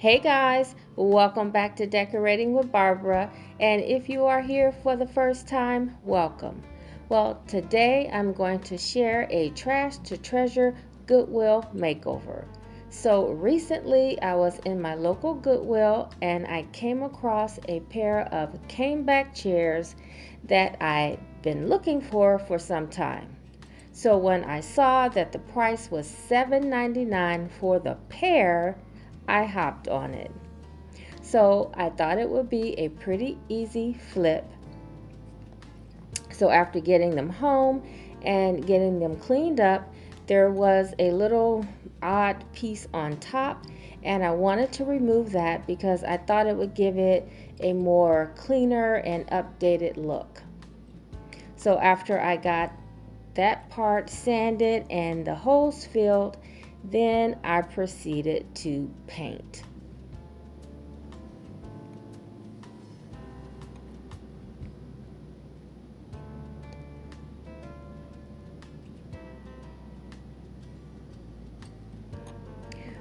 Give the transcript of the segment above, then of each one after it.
Hey guys, welcome back to Decorating with Barbara, and if you are here for the first time, welcome. Well, today I'm going to share a trash to treasure Goodwill makeover. So recently I was in my local Goodwill and I came across a pair of caneback chairs that I've been looking for some time. So when I saw that the price was $7.99 for the pair, I hopped on it. So I thought it would be a pretty easy flip. So after getting them home and getting them cleaned up, there was a little odd piece on top, and I wanted to remove that because I thought it would give it a more cleaner and updated look. So after I got that part sanded and the holes filled, then I proceeded to paint.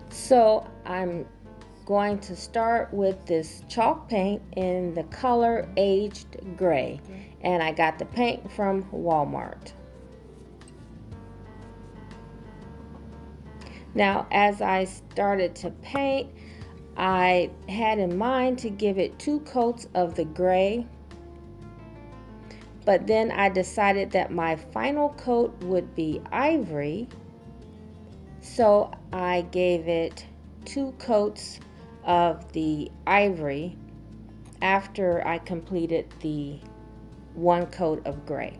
So I'm going to start with this chalk paint in the color Aged Gray, and I got the paint from Walmart. Now as I started to paint, I had in mind to give it 2 coats of the gray, but then I decided that my final coat would be ivory, so I gave it 2 coats of the ivory after I completed the 1 coat of gray.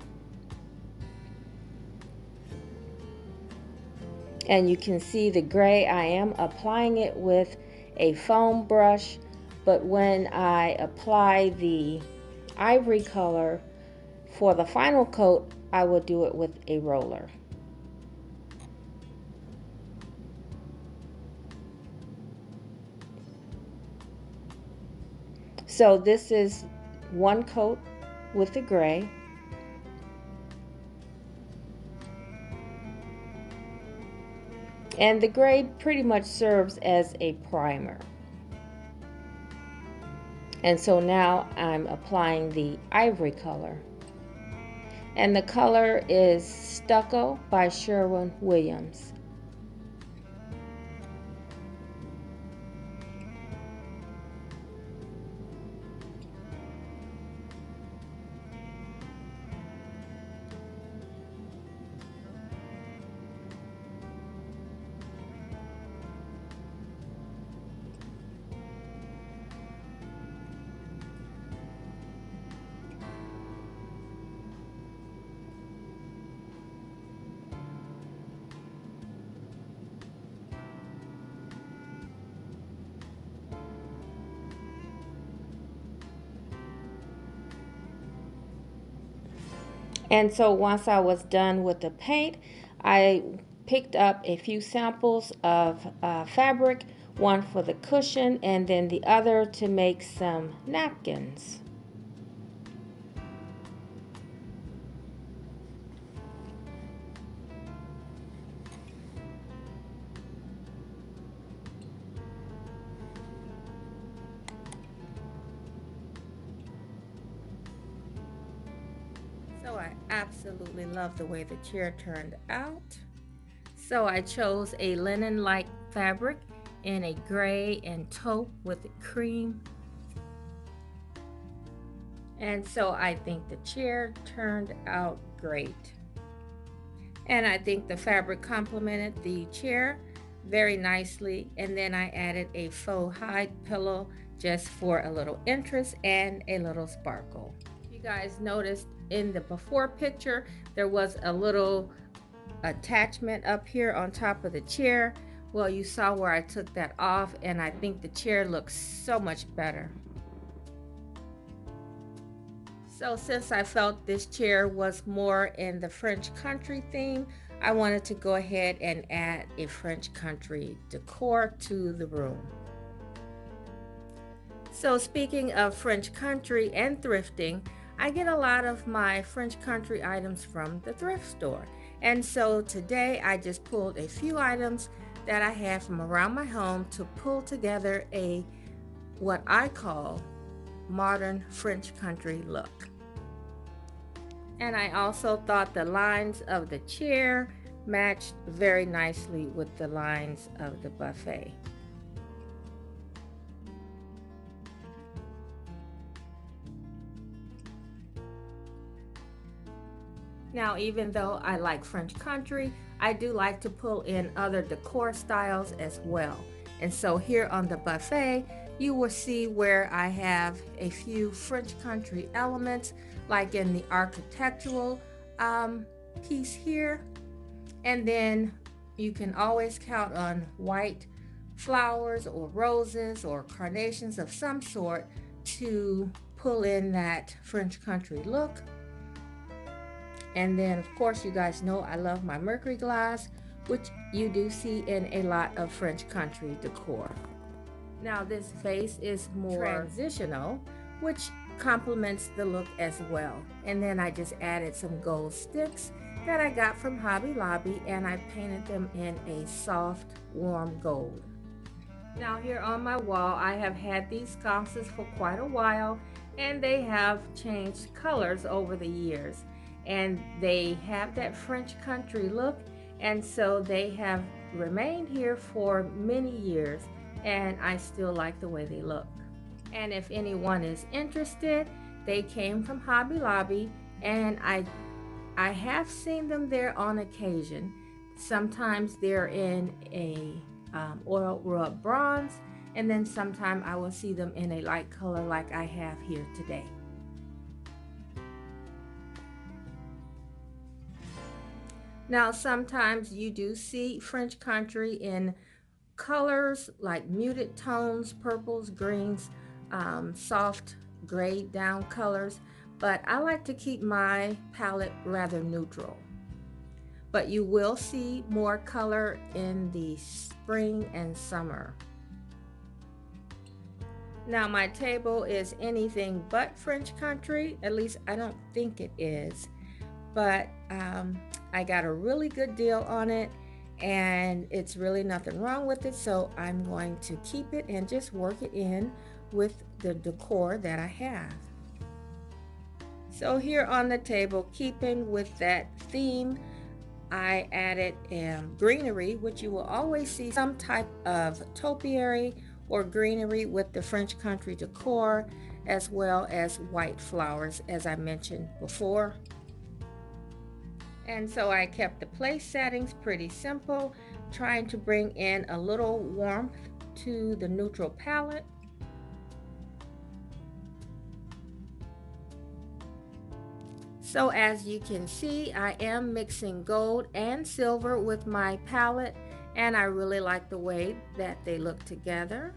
And you can see the gray, I am applying it with a foam brush, but when I apply the ivory color for the final coat, I will do it with a roller. So this is 1 coat with the gray. And the gray pretty much serves as a primer. And so now I'm applying the ivory color. And the color is Stucco by Sherwin-Williams. And so once I was done with the paint, I picked up a few samples of fabric, one for the cushion and then the other to make some napkins. So I absolutely love the way the chair turned out. So I chose a linen-like fabric in a gray and taupe with cream. And so I think the chair turned out great. And I think the fabric complemented the chair very nicely. And then I added a faux hide pillow just for a little interest and a little sparkle. You guys noticed in the before picture there was a little attachment up here on top of the chair. Well, you saw where I took that off, and I think the chair looks so much better. So since I felt this chair was more in the French country theme, I wanted to go ahead and add a French country decor to the room. So speaking of French country and thrifting, I get a lot of my French country items from the thrift store. And so today I just pulled a few items that I had from around my home to pull together a what I call modern French country look. And I also thought the lines of the chair matched very nicely with the lines of the buffet. Now, even though I like French country, I do like to pull in other decor styles as well. And so here on the buffet, you will see where I have a few French country elements, like in the architectural piece here. And then you can always count on white flowers or roses or carnations of some sort to pull in that French country look. And then, of course, you guys know I love my mercury glass, which you do see in a lot of French country decor. Now, this vase is more transitional, which complements the look as well. And then I just added some gold sticks that I got from Hobby Lobby, and I painted them in a soft, warm gold. Now, here on my wall, I have had these sconces for quite a while, and they have changed colors over the years. And they have that French country look, and so they have remained here for many years, and I still like the way they look. And if anyone is interested, they came from Hobby Lobby, and I have seen them there on occasion. Sometimes they're in a oil rub bronze, and then sometimes I will see them in a light color like I have here today. Now, sometimes you do see French country in colors like muted tones, purples, greens, soft gray down colors, but I like to keep my palette rather neutral. But you will see more color in the spring and summer. Now, my table is anything but French country, at least I don't think it is, but I got a really good deal on it, and it's really nothing wrong with it, so I'm going to keep it and just work it in with the decor that I have. So here on the table, keeping with that theme, I added greenery, which you will always see some type of topiary or greenery with the French country decor, as well as white flowers, as I mentioned before. And so I kept the place settings pretty simple, trying to bring in a little warmth to the neutral palette. So as you can see, I am mixing gold and silver with my palette, and I really like the way that they look together.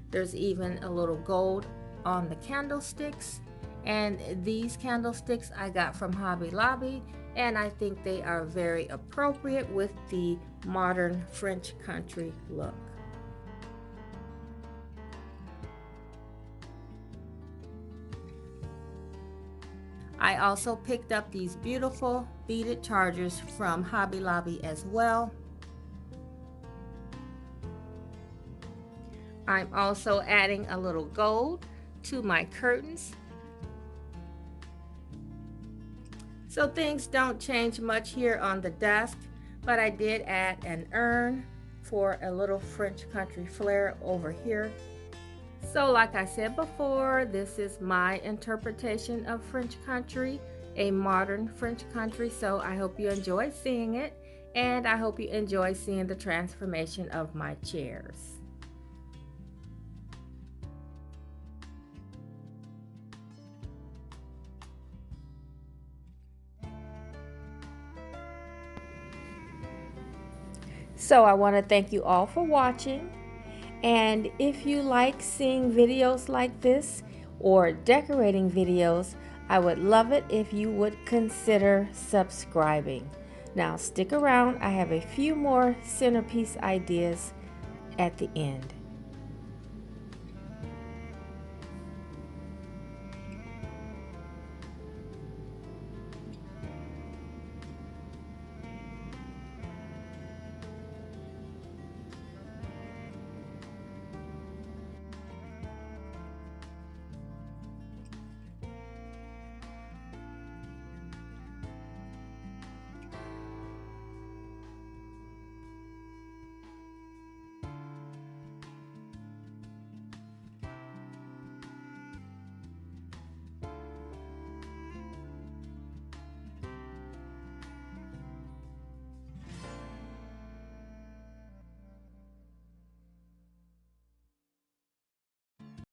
There's even a little gold on the candlesticks, and these candlesticks I got from Hobby Lobby, and I think they are very appropriate with the modern French country look. I also picked up these beautiful beaded chargers from Hobby Lobby as well. I'm also adding a little gold to my curtains. So things don't change much here on the desk, but I did add an urn for a little French country flair over here. So like I said before, this is my interpretation of French country, a modern French country. So I hope you enjoy seeing it, and I hope you enjoy seeing the transformation of my chairs. So I want to thank you all for watching, and if you like seeing videos like this or decorating videos, I would love it if you would consider subscribing. Now stick around, I have a few more centerpiece ideas at the end.